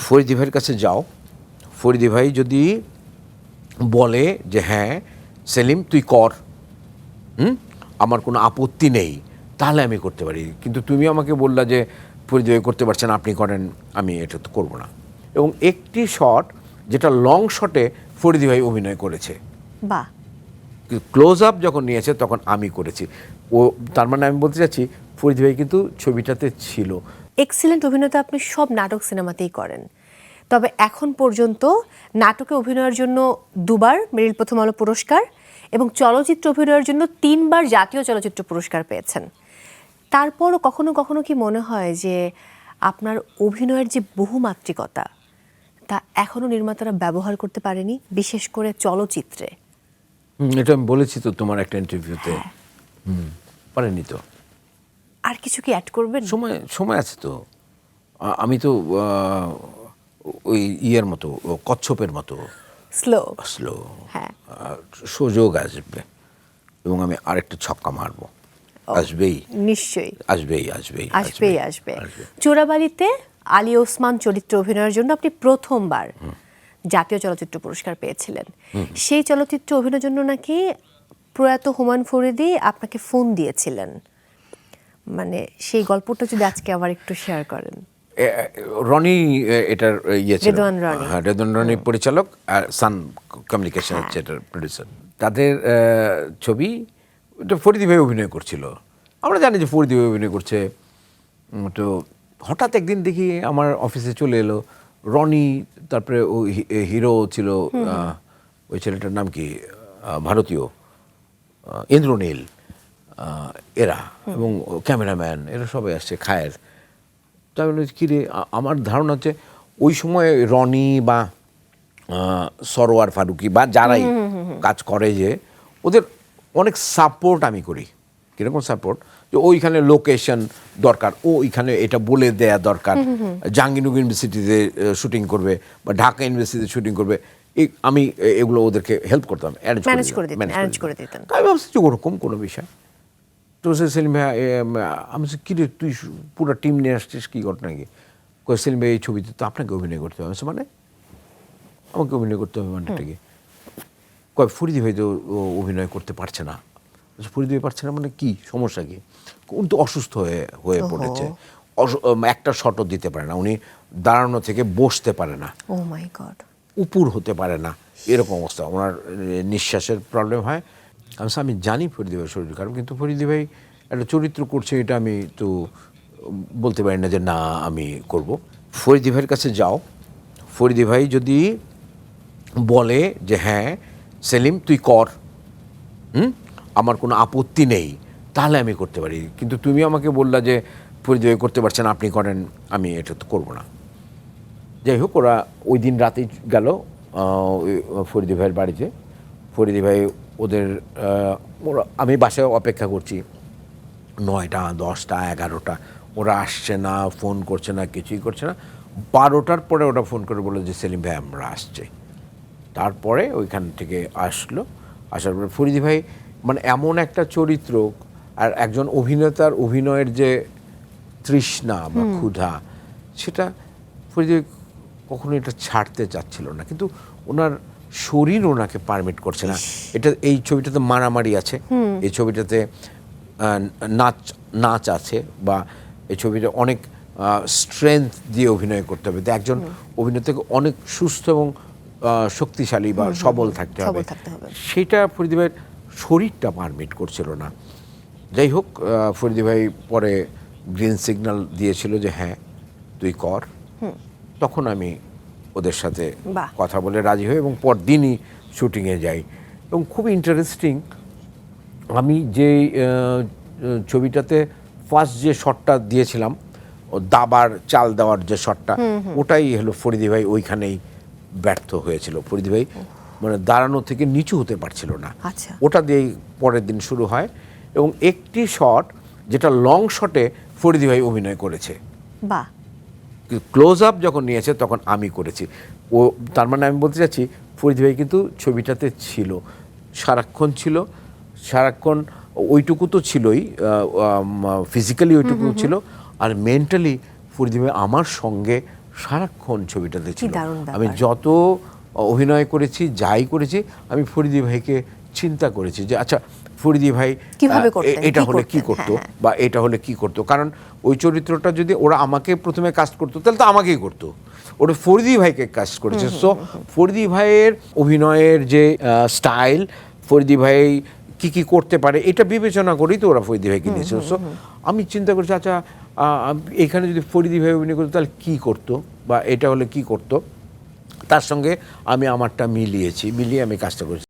ফরিদি ভাইয়ের কাছে যাও, ফরিদি ভাই যদি বলে যে হ্যাঁ সেলিম তুই কর, আমার কোনো আপত্তি নেই, তাহলে আমি করতে পারি। কিন্তু তুমি আমাকে বললা যে ফরিদি ভাই করতে পারছেন, আপনি করেন, আমি এটা তো করবো না। এবং একটি শট যেটা লং শটে ফরিদি ভাই অভিনয় করেছে, বাহ, ক্লোজ আপ যখন নিয়েছে তখন আমি করেছি। ও তার মানে আমি বলতে চাচ্ছি ফরিদি ভাই কিন্তু ছবিটাতে ছিল। এক্সিলেন্ট অভিনেতা আপনি সব নাটক সিনেমাতেই করেন, তবে এখন পর্যন্ত নাটকে অভিনয়ের জন্য 2বার মেরিল প্রথম আলো পুরস্কার এবং চলচ্চিত্র অভিনয়ের জন্য 3বার জাতীয় চলচ্চিত্র পুরস্কার পেয়েছেন। তারপরও কখনো কখনো কি মনে হয় যে আপনার অভিনয়ের যে বহুমাত্রিকতা তা এখনো নির্মাতারা ব্যবহার করতে পারেনি, বিশেষ করে চলচ্চিত্রে? এটা আমি বলেছি তো তোমার একটা ইন্টারভিউতে। পারেনি তো। আর কিছু কি অ্যাড করবেন? সময় আছে তো। আমি তো ওই ইয়ের মতো, কচ্ছপের মতো স্লো স্লো। হ্যাঁ, সুযোগ আসবে এবং আমি আরেকটা ছক্কা মারবো। আসবেই, নিশ্চয়ই আসবেই। আসবে। চোরাবালিতে আলী ওসমান চরিত্রে অভিনয়ের জন্য আপনি প্রথমবার জাতীয় চলচ্চিত্র পুরস্কার পেয়েছিলেন। সেই চলচ্চিত্রে অভিনয়ের জন্য নাকি প্রয়াত হুমায়ুন ফরিদি আপনাকে ফোন দিয়েছিলেন, মানে সেই গল্পটা যদি আজকে আবার একটু শেয়ার করেন। রনি এটার ইয়ে ছিল, রেদওয়ান রনি। হ্যাঁ রেদওয়ান রনি পরিচালক, আর সান কমিউনিকেশন হচ্ছে এটার প্রডিউসার। তাদের ছবি, এটা ফরিদি ভাই অভিনয় করছিল। আমরা জানি যে ফরিদি ভাই অভিনয় করছে। তো হঠাৎ একদিন দেখি আমার অফিসে চলে এলো রনি, তারপরে ও হিরো ছিল, ওই ছেলেটার নাম কি, ভারতীয়, ইন্দ্রনীল, এরা এবং ক্যামেরাম্যান, এরা সবাই আসছে, খায়ের। তাই বলে কিরে, আমার ধারণা হচ্ছে ওই সময় রনি বা সরোয়ার ফারুকি বা যারাই কাজ করে, যে ওদের অনেক সাপোর্ট আমি করি। কীরকম সাপোর্ট, যে ওইখানে লোকেশন দরকার, ওইখানে এটা বলে দেয়া দরকার, জাহাঙ্গীরনগর ইউনিভার্সিটিতে শুটিং করবে বা ঢাকা ইউনিভার্সিটিতে শুটিং করবে, আমি এগুলো ওদেরকে হেল্প করতাম, ম্যানেজ করে দিতেন। আমি ভাবছি যে ওরকম কোনো বিষয়। তো সেলিম ভাই, আমি কিরে তুই পুরো টিম নিয়ে আসছিস, কী ঘটনা কি? সেলিম ভাই এই ছবিতে তো আপনাকে অভিনয় করতে হবে। মানে আমাকে অভিনয় করতে হবে মানেটা কি? ফরিদি ভাই তো অভিনয় করতে পারছে না। ফরিদি ভাই পারছে না মানে কি সমস্যা কি? উনি তো অসুস্থ হয়ে পড়েছে, একটা শটও দিতে পারে না, উনি দাঁড়ানো থেকে বসতে পারে না, ও মাই গড, উপুর হতে পারে না, এরকম অবস্থা। ওনার নিঃশ্বাসের প্রবলেম হয়। আমি জানি ফরিদি ভাই শরীর খারাপ, কিন্তু ফরিদি ভাই একটা চরিত্র করছে, এটা আমি তো বলতে পারি না যে না আমি করব। ফরিদি ভাইয়ের কাছে যাও, ফরিদি ভাই যদি বলে যে হ্যাঁ সেলিম তুই কর, আমার কোনো আপত্তি নেই, তাহলে আমি করতে পারি। কিন্তু তুমি আমাকে বললা যে ফরিদি ভাই করতে পারছেন, আপনি করেন, আমি এটা তো করবো না। যাই হোক, ওরা ওই দিন রাতেই গেল ফরিদি ভাইয়ের বাড়িতে। ফরিদি ভাই ওদের, আমি বাসায় অপেক্ষা করছি 9টা 10টা 11টা, ওরা আসছে না, ফোন করছে না, কিছুই করছে না। 12টার পরে ওরা ফোন করে বললো যে সেলিম ভাই আমরা আসছে। তারপরে ওইখান থেকে আসলো। আসার পরে ফরিদি ভাই মানে এমন একটা চরিত্র, আর একজন অভিনেতার অভিনয়ের যে তৃষ্ণা বা ক্ষুধা, সেটা ফরিদি ভাই কখনো এটা ছাড়তে চাচ্ছিল না, কিন্তু ওনার শরীর ওনাকে পারমিট করছে না। এটা এই ছবিটাতে মারামারি আছে, এই ছবিটাতে নাচ আছে, বা এই ছবিটা অনেক স্ট্রেংথ দিয়ে অভিনয় করতে হবে। একজন অভিনেতাকে অনেক সুস্থ এবং শক্তিশালী বা সবল থাকতে হবে, সেটা ফরিদি ভাইয়ের শরীরটা পারমিট করছিল না। যাই হোক, ফরিদি ভাই পরে গ্রিন সিগন্যাল দিয়েছিল যে হ্যাঁ তুই কর। তখন আমি ওদের সাথে কথা বলে রাজি হই এবং পরদিনই শুটিংয়ে যাই। এবং খুব ইন্টারেস্টিং, আমি যে ছবিটাতে ফার্স্ট যে শটটা দিয়েছিলাম, ও দাবার চাল দেওয়ার যে শটটা, ওটাই হলো ফরিদি ভাই ওইখানেই ব্যর্থ হয়েছিল। ফরিদি ভাই মানে দাঁড়ানো থেকে নিচু হতে পারছিল না, ওটা দিয়েই পরের দিন শুরু হয়। এবং একটি শট যেটা লং শটে ফরিদি ভাই অভিনয় করেছে, বাহ, ক্লোজ আপ যখন নিয়েছে তখন আমি করেছি। ও তার মানে আমি বলতে চাচ্ছি ফরিদি ভাই কিন্তু ছবিটাতে ছিল, সারাক্ষণ ছিল, সারাক্ষণ ওইটুকু তো ছিলই, ফিজিক্যালি ওইটুকু ছিল, আর মেন্টালি ফরিদি ভাই আমার সঙ্গে সারাক্ষণ ছবিটাতে ছিল। দারুণ ব্যাপার। আমি যত অভিনয় করেছি, যাই করেছি, আমি ফরিদি ভাইকে চিন্তা করেছি যে আচ্ছা ফরিদি ভাই কিভাবে করতেন, এটা কি হলে কি করতেন? করতো, হ্যাঁ, বা এটা হলে কি করতো। কারণ ওই চরিত্রটা যদি ওরা আমাকে প্রথমে কাস্ট করতো তাহলে তো আমাকেই করতো, ওটা ফরিদি ভাইকে কাস্ট করেছে। সো ফরিদি ভাইয়ের অভিনয়ের যে স্টাইল, ফরিদি ভাই কি কি করতে পারে, এটা বিবেচনা করেই তো ওরা ফরিদি ভাইকে নিয়েছিল। সো আমি চিন্তা করছি আচ্ছা এখানে যদি ফরিদি ভাই অভিনয় করতো তাহলে কী করতো, বা এটা হলে কি করতো, তার সঙ্গে আমি আমারটা মিলিয়ে আমি কাজটা করেছি।